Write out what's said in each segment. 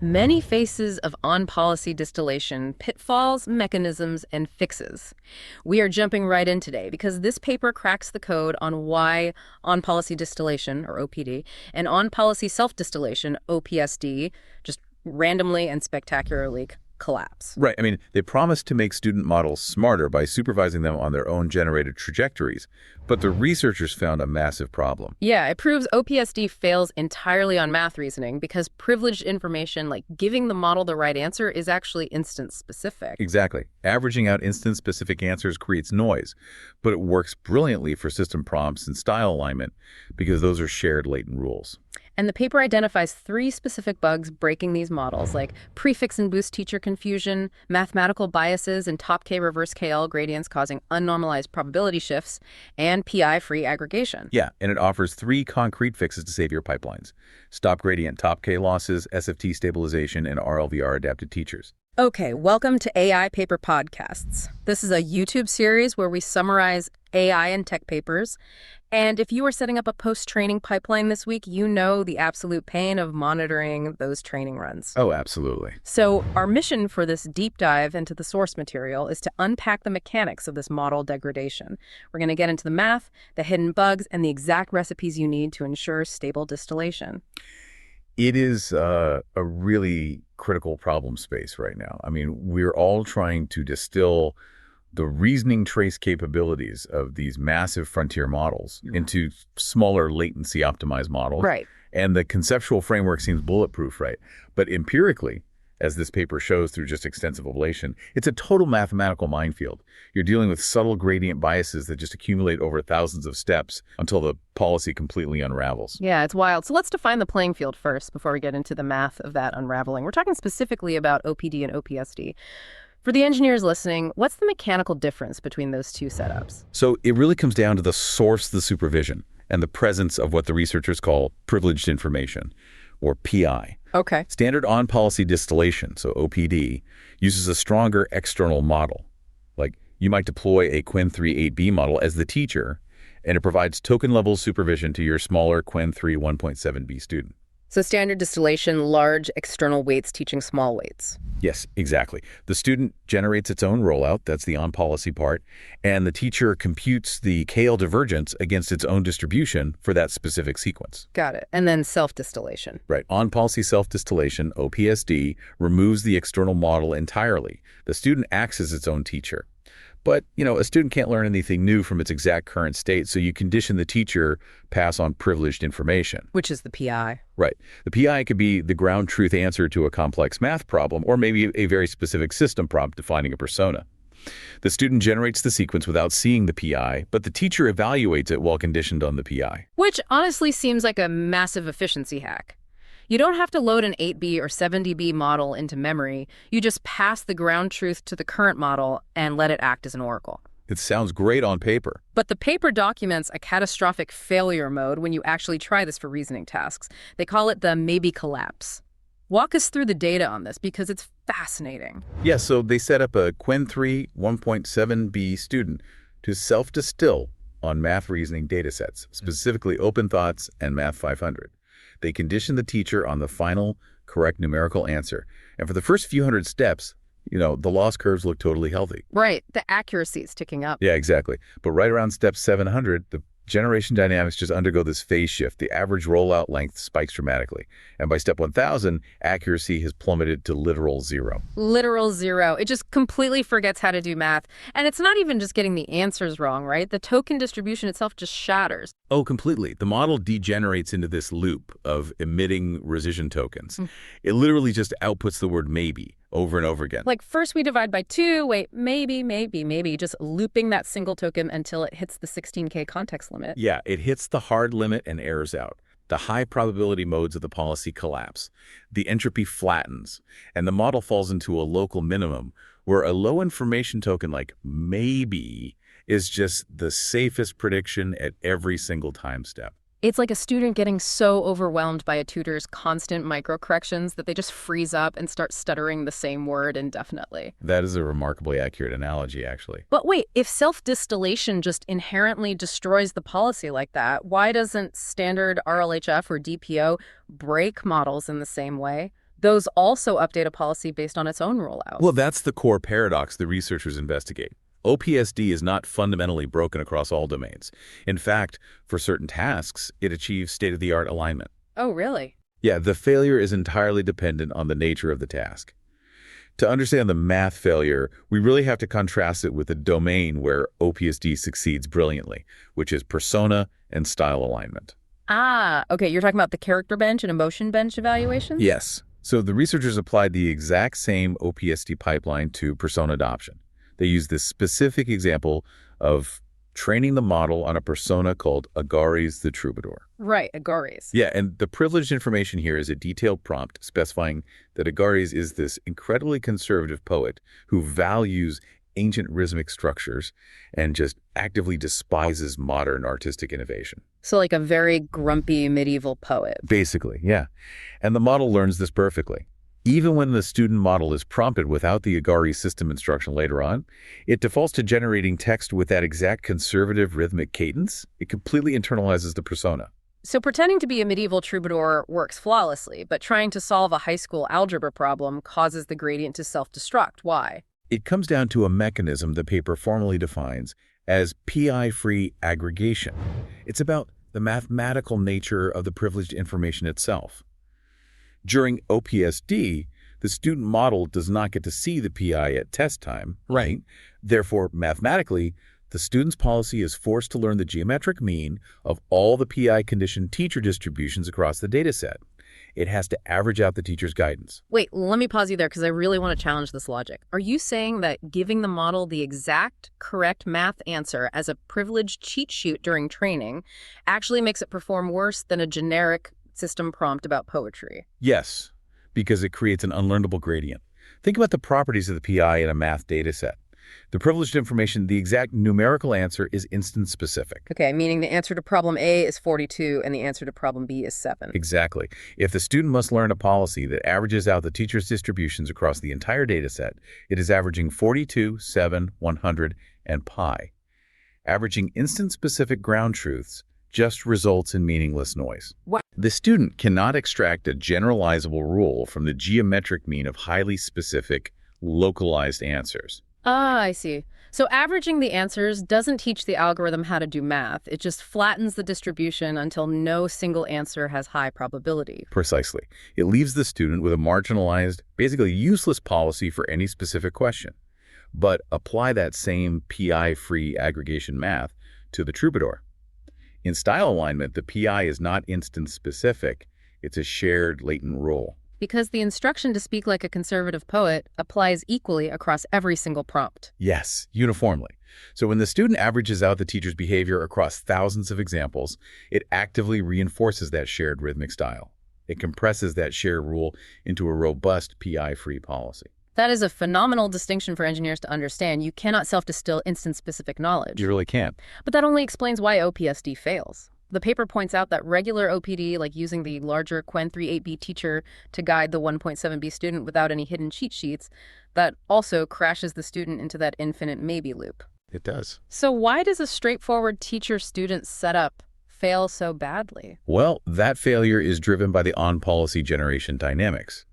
Many faces of on-policy distillation, pitfalls, mechanisms, and fixes. We are jumping right in today because this paper cracks the code on why on-policy distillation, or OPD, and on-policy self-distillation, OPSD, just randomly and spectacularly collapse. Right. I mean, they promise to make student models smarter by supervising them on their own generated trajectories, but the researchers found a massive problem. Yeah, it proves OPSD fails entirely on math reasoning because privileged information, like giving the model the right answer, is actually instance-specific. Exactly. Averaging out instance-specific answers creates noise, but it works brilliantly for system prompts and style alignment because those are shared latent rules. And the paper identifies 3 specific bugs breaking these models, like prefix-induced teacher confusion, mathematical biases, and TopK reverse KL gradients causing unnormalized probability shifts, and PI-free aggregation. Yeah, and it offers 3 concrete fixes to save your pipelines: stop gradient TopK losses, SFT stabilization, and RLVR-adapted teachers. Okay, welcome to AI Paper Podcasts. This is a YouTube series where we summarize AI and tech papers. And if you are setting up a post-training pipeline this week, you know the absolute pain of monitoring those training runs. Oh, absolutely. So our mission for this deep dive into the source material is to unpack the mechanics of this model degradation. We're going to get into the math, the hidden bugs, and the exact recipes you need to ensure stable distillation. It is a really critical problem space right now. I mean, we're all trying to distill the reasoning trace capabilities of these massive frontier models into smaller latency optimized models. Right. And the conceptual framework seems bulletproof, right? But empirically, as this paper shows through just extensive ablation, it's a total mathematical minefield. You're dealing with subtle gradient biases that just accumulate over thousands of steps until the policy completely unravels. Yeah, it's wild. So let's define the playing field first before we get into the math of that unraveling. We're talking specifically about OPD and OPSD. For the engineers listening, what's the mechanical difference between those two setups? So it really comes down to the source of the supervision and the presence of what the researchers call privileged information, or PI. Okay. Standard on-policy distillation, so OPD, uses a stronger external model. Like, you might deploy a Qwen3 8B model as the teacher, and it provides token-level supervision to your smaller Qwen3 1.7B student. So standard distillation, large external weights teaching small weights. Yes, exactly. The student generates its own rollout, that's the on-policy part, and the teacher computes the KL divergence against its own distribution for that specific sequence. Got it. And then self-distillation. Right. On-policy self-distillation, OPSD, removes the external model entirely. The student acts as its own teacher. But, a student can't learn anything new from its exact current state, so you condition the teacher pass on privileged information. Which is the PI. Right. The PI could be the ground truth answer to a complex math problem, or maybe a very specific system prompt defining a persona. The student generates the sequence without seeing the PI, but the teacher evaluates it while conditioned on the PI. Which honestly seems like a massive efficiency hack. You don't have to load an 8B or 70B model into memory. You just pass the ground truth to the current model and let it act as an oracle. It sounds great on paper. But the paper documents a catastrophic failure mode when you actually try this for reasoning tasks. They call it the maybe collapse. Walk us through the data on this because it's fascinating. Yeah, so they set up a Qwen3 1.7B student to self-distill on math reasoning datasets, specifically Open Thoughts and Math 500. They condition the teacher on the final correct numerical answer. And for the first few hundred steps, the loss curves look totally healthy. Right. The accuracy is ticking up. Yeah, exactly. But right around step 700, the generation dynamics just undergo this phase shift. The average rollout length spikes dramatically. And by step 1000, accuracy has plummeted to literal 0. Literal 0. It just completely forgets how to do math. And it's not even just getting the answers wrong, right? The token distribution itself just shatters. Oh, completely. The model degenerates into this loop of emitting rescission tokens. It literally just outputs the word maybe over and over again. Like first we divide by 2, wait, maybe, just looping that single token until it hits the 16K context limit. Yeah, it hits the hard limit and errors out. The high probability modes of the policy collapse. The entropy flattens, and the model falls into a local minimum where a low information token like maybe is just the safest prediction at every single time step. It's like a student getting so overwhelmed by a tutor's constant microcorrections that they just freeze up and start stuttering the same word indefinitely. That is a remarkably accurate analogy, actually. But wait, if self-distillation just inherently destroys the policy like that, why doesn't standard RLHF or DPO break models in the same way? those also update a policy based on its own rollout. Well, that's the core paradox the researchers investigate. OPSD is not fundamentally broken across all domains. In fact, for certain tasks, it achieves state-of-the-art alignment. Oh, really? Yeah, the failure is entirely dependent on the nature of the task. To understand the math failure, we really have to contrast it with the domain where OPSD succeeds brilliantly, which is persona and style alignment. Ah, okay, you're talking about the character bench and emotion bench evaluations? Yes. So the researchers applied the exact same OPSD pipeline to persona adoption. They used this specific example of training the model on a persona called Agares the Troubadour. Right, Agares. Yeah, and the privileged information here is a detailed prompt specifying that Agares is this incredibly conservative poet who values ancient rhythmic structures and just actively despises modern artistic innovation. So like a very grumpy medieval poet. Basically, yeah. And the model learns this perfectly. Even when the student model is prompted without the Agares system instruction later on, it defaults to generating text with that exact conservative rhythmic cadence. It completely internalizes the persona. So pretending to be a medieval troubadour works flawlessly, but trying to solve a high school algebra problem causes the gradient to self-destruct. Why? It comes down to a mechanism the paper formally defines as PI-free aggregation. It's about the mathematical nature of the privileged information itself. During OPSD, the student model does not get to see the PI at test time, right? Therefore, mathematically, the student's policy is forced to learn the geometric mean of all the PI-conditioned teacher distributions across the dataset. It has to average out the teacher's guidance. Wait, let me pause you there because I really want to challenge this logic. Are you saying that giving the model the exact correct math answer as a privileged cheat sheet during training actually makes it perform worse than a generic system prompt about poetry? Yes, because it creates an unlearnable gradient. Think about the properties of the PI in a math dataset. The privileged information, the exact numerical answer is instance-specific. Okay, meaning the answer to problem A is 42 and the answer to problem B is 7. Exactly. If the student must learn a policy that averages out the teacher's distributions across the entire dataset, it is averaging 42, 7, 100, and pi. Averaging instance-specific ground truths just results in meaningless noise. What? The student cannot extract a generalizable rule from the geometric mean of highly specific, localized answers. Ah, I see. So averaging the answers doesn't teach the algorithm how to do math. It just flattens the distribution until no single answer has high probability. Precisely. It leaves the student with a marginalized, basically useless policy for any specific question. But apply that same PI-free aggregation math to the troubadour. In style alignment, the PI is not instance-specific. It's a shared latent rule. Because the instruction to speak like a conservative poet applies equally across every single prompt. Yes, uniformly. So when the student averages out the teacher's behavior across thousands of examples, it actively reinforces that shared rhythmic style. It compresses that shared rule into a robust PI-free policy. That is a phenomenal distinction for engineers to understand. You cannot self-distill instance-specific knowledge. You really can't. But that only explains why OPSD fails. The paper points out that regular OPD, like using the larger Quen 3.8b teacher to guide the 1.7b student without any hidden cheat sheets, that also crashes the student into that infinite maybe loop. It does. So why does a straightforward teacher-student setup fail so badly? Well, that failure is driven by the on-policy generation dynamics.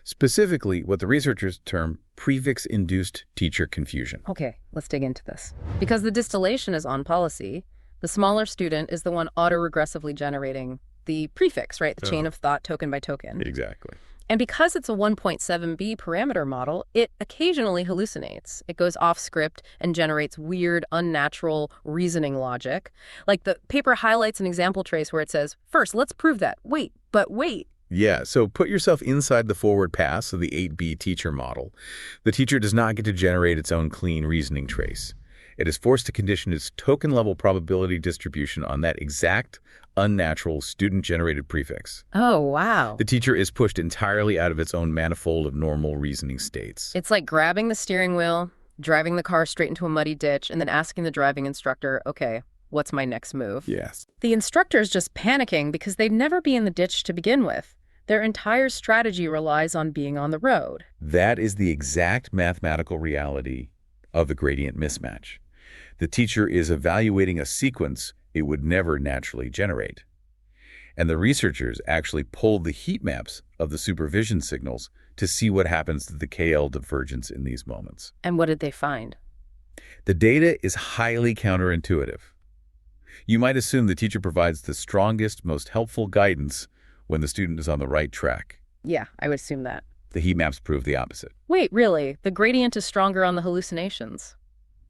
Specifically, what the researchers term prefix-induced teacher confusion. Okay, let's dig into this. Because the distillation is on policy, the smaller student is the one auto-regressively generating the prefix, right? The chain of thought token by token. Exactly. And because it's a 1.7b parameter model, it occasionally hallucinates. It goes off script and generates weird, unnatural reasoning logic. Like the paper highlights an example trace where it says, first, let's prove that. Wait, but wait. Yeah, so put yourself inside the forward pass of the 8B teacher model. The teacher does not get to generate its own clean reasoning trace. It is forced to condition its token-level probability distribution on that exact, unnatural, student-generated prefix. Oh, wow. The teacher is pushed entirely out of its own manifold of normal reasoning states. It's like grabbing the steering wheel, driving the car straight into a muddy ditch, and then asking the driving instructor, okay, what's my next move? Yes. The instructor's just panicking because they'd never be in the ditch to begin with. Their entire strategy relies on being on the road. That is the exact mathematical reality of the gradient mismatch. The teacher is evaluating a sequence it would never naturally generate. And the researchers actually pulled the heat maps of the supervision signals to see what happens to the KL divergence in these moments. And what did they find? The data is highly counterintuitive. You might assume the teacher provides the strongest, most helpful guidance when the student is on the right track. Yeah, I would assume that. The heat maps prove the opposite. Wait, really? The gradient is stronger on the hallucinations?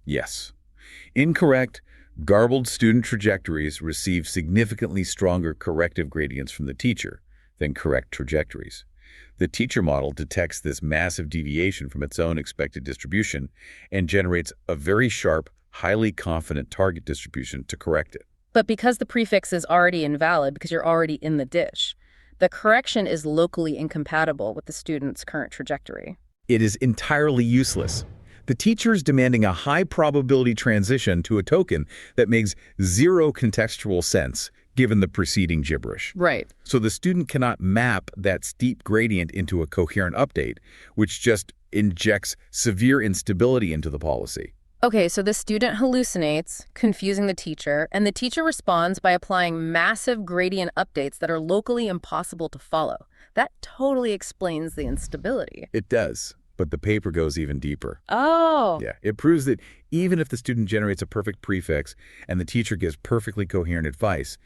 Yes. Incorrect, garbled student trajectories receive significantly stronger corrective gradients from the teacher than correct trajectories. The teacher model detects this massive deviation from its own expected distribution and generates a very sharp, highly confident target distribution to correct it. But because the prefix is already invalid, because you're already in the dish, the correction is locally incompatible with the student's current trajectory. It is entirely useless. The teacher is demanding a high probability transition to a token that makes zero contextual sense given the preceding gibberish. Right. So the student cannot map that steep gradient into a coherent update, which just injects severe instability into the policy. Okay, so the student hallucinates, confusing the teacher, and the teacher responds by applying massive gradient updates that are locally impossible to follow. That totally explains the instability. It does, but the paper goes even deeper. Oh. Yeah, it proves that even if the student generates a perfect prefix and the teacher gives perfectly coherent advice,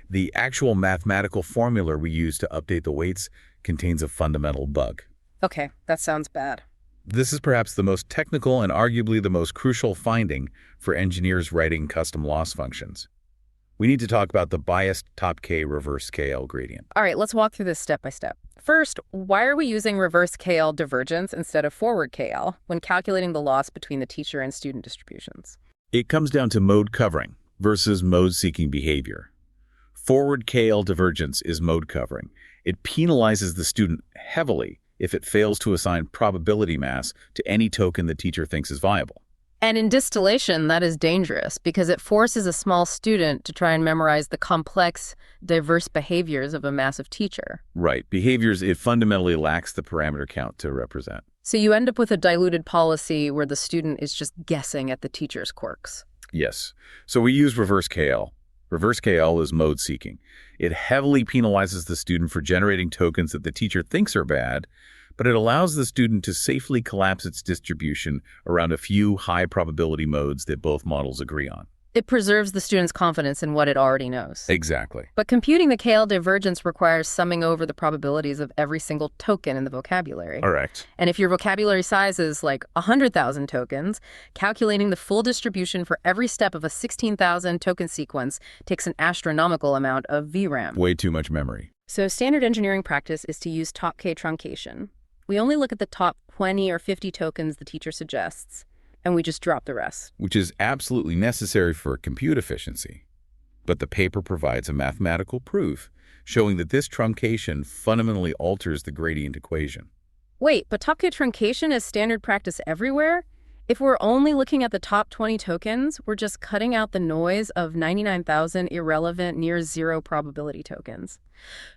the actual mathematical formula we use to update the weights contains a fundamental bug. Okay, that sounds bad. This is perhaps the most technical and arguably the most crucial finding for engineers writing custom loss functions. We need to talk about the biased TopK reverse KL gradient. All right, let's walk through this step by step. First, why are we using reverse KL divergence instead of forward KL when calculating the loss between the teacher and student distributions? It comes down to mode covering versus mode-seeking behavior. Forward KL divergence is mode covering. It penalizes the student heavily if it fails to assign probability mass to any token the teacher thinks is viable. And in distillation, that is dangerous because it forces a small student to try and memorize the complex, diverse behaviors of a massive teacher. Right. Behaviors it fundamentally lacks the parameter count to represent. So you end up with a diluted policy where the student is just guessing at the teacher's quirks. Yes. So we use reverse KL. Reverse KL is mode seeking. It heavily penalizes the student for generating tokens that the teacher thinks are bad, but it allows the student to safely collapse its distribution around a few high probability modes that both models agree on. It preserves the student's confidence in what it already knows. Exactly. But computing the KL divergence requires summing over the probabilities of every single token in the vocabulary. Correct. And if your vocabulary size is like 100,000 tokens, calculating the full distribution for every step of a 16,000 token sequence takes an astronomical amount of VRAM. Way too much memory. So standard engineering practice is to use TopK truncation. We only look at the top 20 or 50 tokens the teacher suggests, and we just drop the rest. Which is absolutely necessary for compute efficiency. But the paper provides a mathematical proof showing that this truncation fundamentally alters the gradient equation. Wait, but TopK truncation is standard practice everywhere? If we're only looking at the top 20 tokens, we're just cutting out the noise of 99,000 irrelevant near zero probability tokens.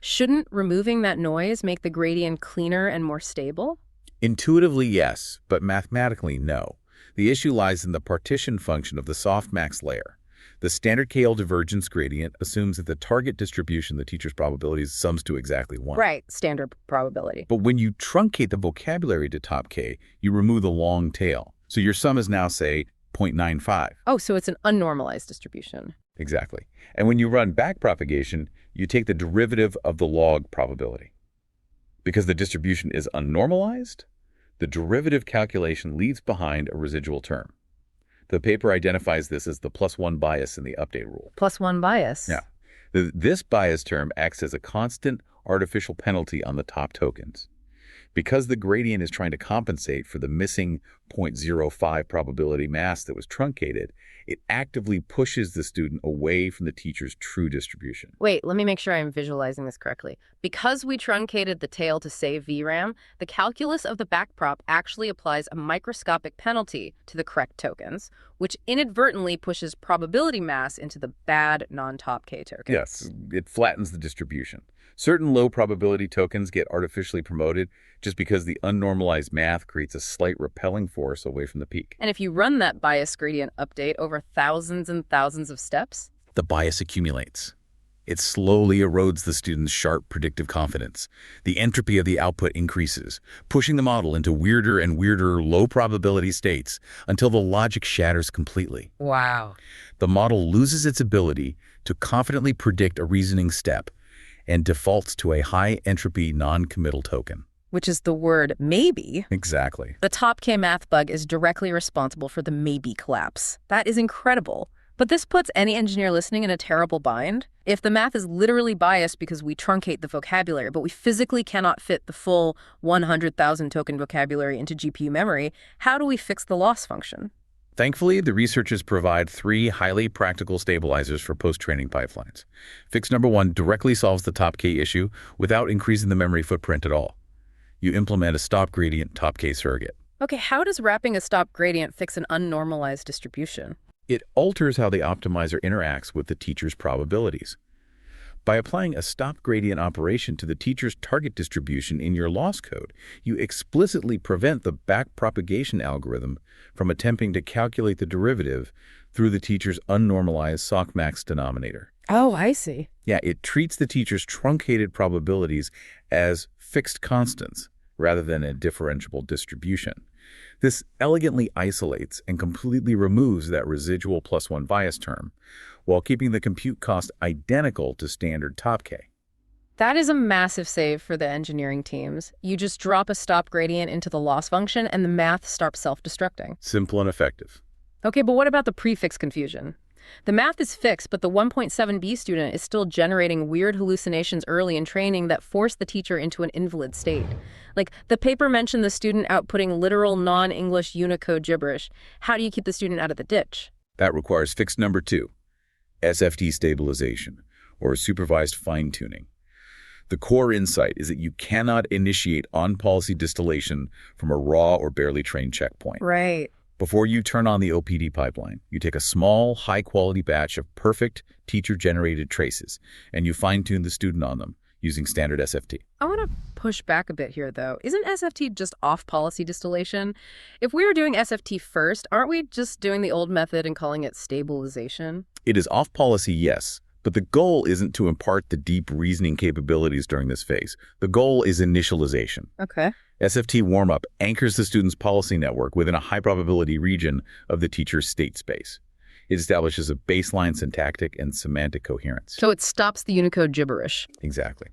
Shouldn't removing that noise make the gradient cleaner and more stable? Intuitively, yes, but mathematically, no. The issue lies in the partition function of the softmax layer. The standard KL divergence gradient assumes that the target distribution of the teacher's probabilities sums to exactly 1. Right, standard probability. But when you truncate the vocabulary to TopK, you remove the long tail. So your sum is now, say, 0.95. Oh, so it's an unnormalized distribution. Exactly. And when you run backpropagation, you take the derivative of the log probability. Because the distribution is unnormalized, the derivative calculation leaves behind a residual term. The paper identifies this as the +1 bias in the update rule. +1 bias? Yeah. This bias term acts as a constant artificial penalty on the top tokens. Because the gradient is trying to compensate for the missing 0.05 probability mass that was truncated, it actively pushes the student away from the teacher's true distribution. Wait, let me make sure I'm visualizing this correctly. Because we truncated the tail to save VRAM, the calculus of the backprop actually applies a microscopic penalty to the correct tokens, which inadvertently pushes probability mass into the bad non-TopK tokens. Yes, it flattens the distribution. Certain low probability tokens get artificially promoted just because the unnormalized math creates a slight repelling force away from the peak. And if you run that bias gradient update over thousands and thousands of steps, The bias accumulates. It slowly erodes the student's sharp predictive confidence. The entropy of the output increases, pushing the model into weirder and weirder low-probability states until the logic shatters completely. Wow. The model loses its ability to confidently predict a reasoning step and defaults to a high-entropy non-committal token. Which is the word maybe. Exactly. The TopK math bug is directly responsible for the maybe collapse. That is incredible. But this puts any engineer listening in a terrible bind. If the math is literally biased because we truncate the vocabulary, but we physically cannot fit the full 100,000 token vocabulary into GPU memory, how do we fix the loss function? Thankfully, the researchers provide 3 highly practical stabilizers for post-training pipelines. Fix number 1 directly solves the TopK issue without increasing the memory footprint at all. You implement a stop gradient TopK surrogate. Okay, how does wrapping a stop gradient fix an unnormalized distribution? It alters how the optimizer interacts with the teacher's probabilities. By applying a stop gradient operation to the teacher's target distribution in your loss code, you explicitly prevent the backpropagation algorithm from attempting to calculate the derivative through the teacher's unnormalized softmax denominator. Oh, I see. Yeah, it treats the teacher's truncated probabilities as fixed constants rather than a differentiable distribution. This elegantly isolates and completely removes that residual +1 bias term, while keeping the compute cost identical to standard TopK. That is a massive save for the engineering teams. You just drop a stop gradient into the loss function and the math starts self-destructing. Simple and effective. Okay, but what about the prefix confusion? The math is fixed, but the 1.7b student is still generating weird hallucinations early in training that force the teacher into an invalid state. Like, the paper mentioned the student outputting literal non-English Unicode gibberish. How do you keep the student out of the ditch? That requires fix number 2, SFT stabilization, or supervised fine-tuning. The core insight is that you cannot initiate on-policy distillation from a raw or barely trained checkpoint. Right. Before you turn on the OPD pipeline, you take a small, high-quality batch of perfect teacher-generated traces, and you fine-tune the student on them using standard SFT. I want to push back a bit here, though. Isn't SFT just off-policy distillation? If we were doing SFT first, aren't we just doing the old method and calling it stabilization? It is off-policy, yes, but the goal isn't to impart the deep reasoning capabilities during this phase. The goal is initialization. Okay. SFT Warmup anchors the student's policy network within a high-probability region of the teacher's state space. It establishes a baseline syntactic and semantic coherence. So it stops the Unicode gibberish. Exactly.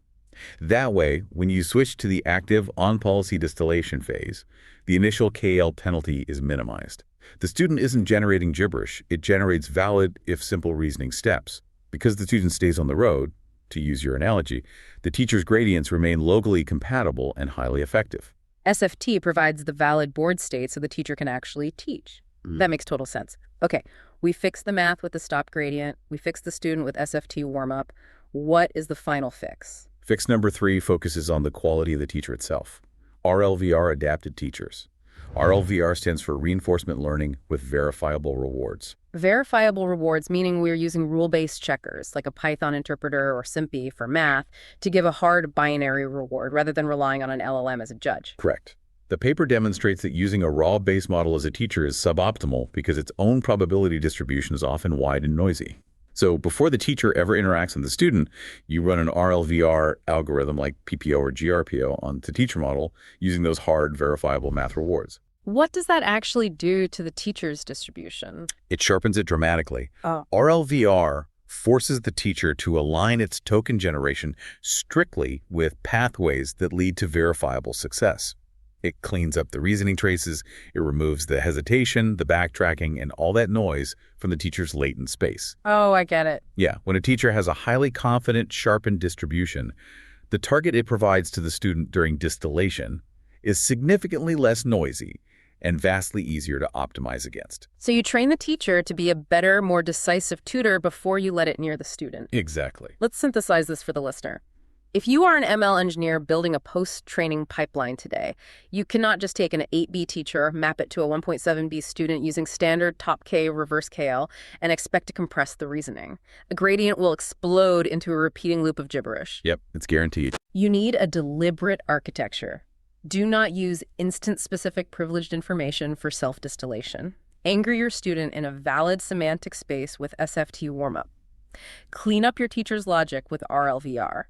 That way, when you switch to the active on-policy distillation phase, the initial KL penalty is minimized. The student isn't generating gibberish, it generates valid, if simple, reasoning steps. Because the student stays on the road, to use your analogy, the teacher's gradients remain locally compatible and highly effective. SFT provides the valid board state so the teacher can actually teach. That makes total sense. Okay, we fix the math with the stop gradient. We fix the student with SFT warmup. What is the final fix? Fix number 3 focuses on the quality of the teacher itself. RLVR-adapted teachers. RLVR stands for Reinforcement Learning with Verifiable Rewards. Verifiable rewards, meaning we're using rule-based checkers, like a Python interpreter or SIMPy for math, to give a hard binary reward rather than relying on an LLM as a judge. Correct. The paper demonstrates that using a raw base model as a teacher is suboptimal because its own probability distribution is often wide and noisy. So before the teacher ever interacts with the student, you run an RLVR algorithm like PPO or GRPO on the teacher model using those hard, verifiable math rewards. What does that actually do to the teacher's distribution? It sharpens it dramatically. Oh. RLVR forces the teacher to align its token generation strictly with pathways that lead to verifiable success. It cleans up the reasoning traces, it removes the hesitation, the backtracking, and all that noise from the teacher's latent space. Oh, I get it. Yeah, when a teacher has a highly confident, sharpened distribution, the target it provides to the student during distillation is significantly less noisy and vastly easier to optimize against. So you train the teacher to be a better, more decisive tutor before you let it near the student. Exactly. Let's synthesize this for the listener. If you are an ML engineer building a post-training pipeline today, you cannot just take an 8B teacher, map it to a 1.7B student using standard TopK reverse KL, and expect to compress the reasoning. A gradient will explode into a repeating loop of gibberish. Yep, it's guaranteed. You need a deliberate architecture. Do not use instance-specific privileged information for self-distillation. Anchor your student in a valid semantic space with SFT warmup. Clean up your teacher's logic with RLVR.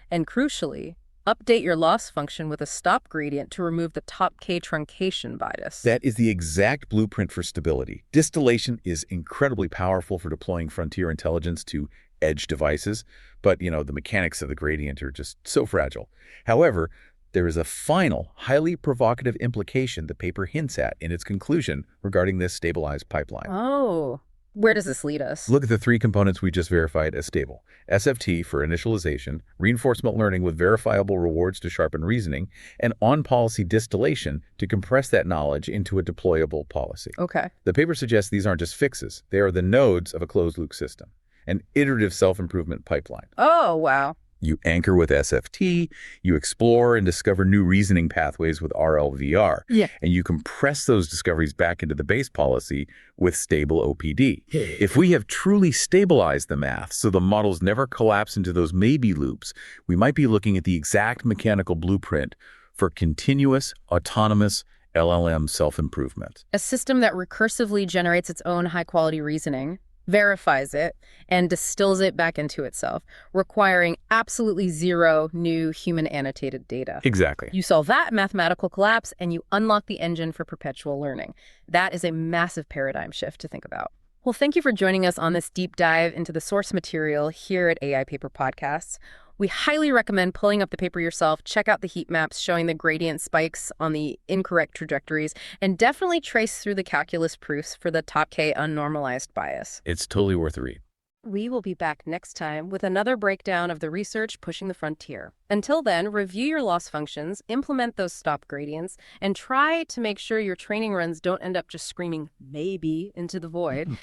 And crucially, update your loss function with a stop gradient to remove the TopK truncation bias. That is the exact blueprint for stability. Distillation is incredibly powerful for deploying frontier intelligence to edge devices, but, the mechanics of the gradient are just so fragile. However, there is a final, highly provocative implication the paper hints at in its conclusion regarding this stabilized pipeline. Oh, where does this lead us? Look at the three components we just verified as stable. SFT for initialization, reinforcement learning with verifiable rewards to sharpen reasoning, and on-policy distillation to compress that knowledge into a deployable policy. Okay. The paper suggests these aren't just fixes. They are the nodes of a closed-loop system, an iterative self-improvement pipeline. Oh, wow. You anchor with SFT, you explore and discover new reasoning pathways with RLVR, and you compress those discoveries back into the base policy with stable OPD. If we have truly stabilized the math so the models never collapse into those maybe loops, we might be looking at the exact mechanical blueprint for continuous, autonomous LLM self-improvement. A system that recursively generates its own high-quality reasoning, verifies it, and distills it back into itself, requiring absolutely zero new human annotated data. Exactly. You solve that mathematical collapse, and you unlock the engine for perpetual learning. That is a massive paradigm shift to think about. Well, thank you for joining us on this deep dive into the source material here at AI Paper Podcasts. We highly recommend pulling up the paper yourself, check out the heat maps showing the gradient spikes on the incorrect trajectories, and definitely trace through the calculus proofs for the TopK unnormalized bias. It's totally worth a read. We will be back next time with another breakdown of the research pushing the frontier. Until then, review your loss functions, implement those stop gradients, and try to make sure your training runs don't end up just screaming maybe into the void.